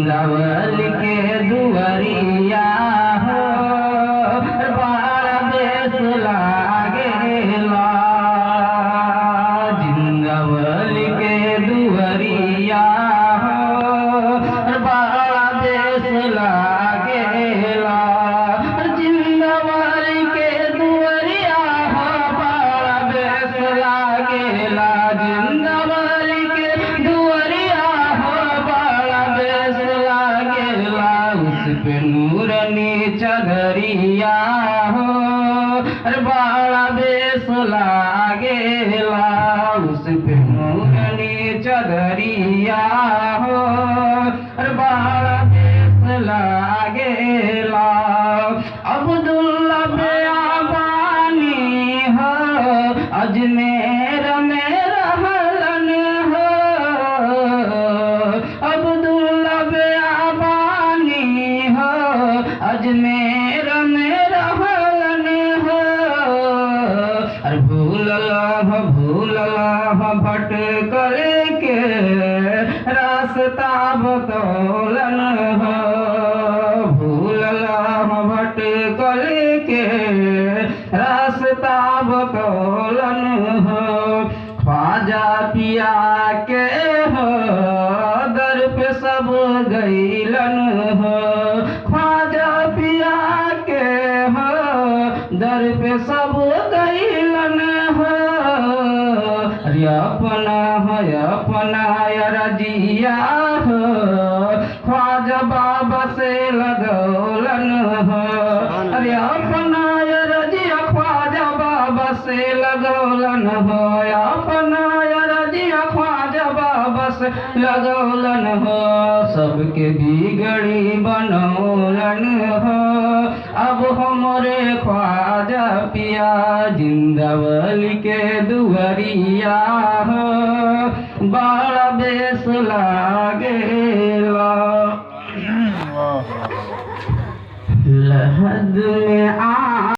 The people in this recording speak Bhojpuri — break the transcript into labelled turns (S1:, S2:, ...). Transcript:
S1: जिंदावली के दुआरिया हो बड़ा बेस लागेला जिंदावली के दुआरिया हो बड़ा बेस लागेला जिंदावली के दुआरिया हो बड़ा बेस लागेला जिंदावली के दुआरिया हो बड़ा बेस लागेला उस पे नूरनी चदरिया हो बड़ा बेस लागेला उस पे नूरनी चदरिया हो बड़ा बेस लागेला अब्दुल्ला बेआबानी हो अजमेर में रहलन हो अब्दुल्ला बेआबानी हो अजमेर में रहलन हो अरे भूलला भटकल के रास्ता बतौलन हो भूलला भटकल के रास्ता बतौलन हो ख्वाजा पिया के हो दर पे सब गईलन हो ख्वाजा पिया के हो दर पे सब गईलन हो अरे अपना रजिया हो ख्वाजा बाबा से लगौलन हो अरे अपना रजिया ख्वाजा बाबा से लगौलन हो अपना रजिया ख्वाजा बाबा से लगौलन हो सबके बिगड़ी बनौलन हो अब हमरे ख्वाजा पिया जिंदावली के दुआरिया हो बड़ा बेस लागेला लहद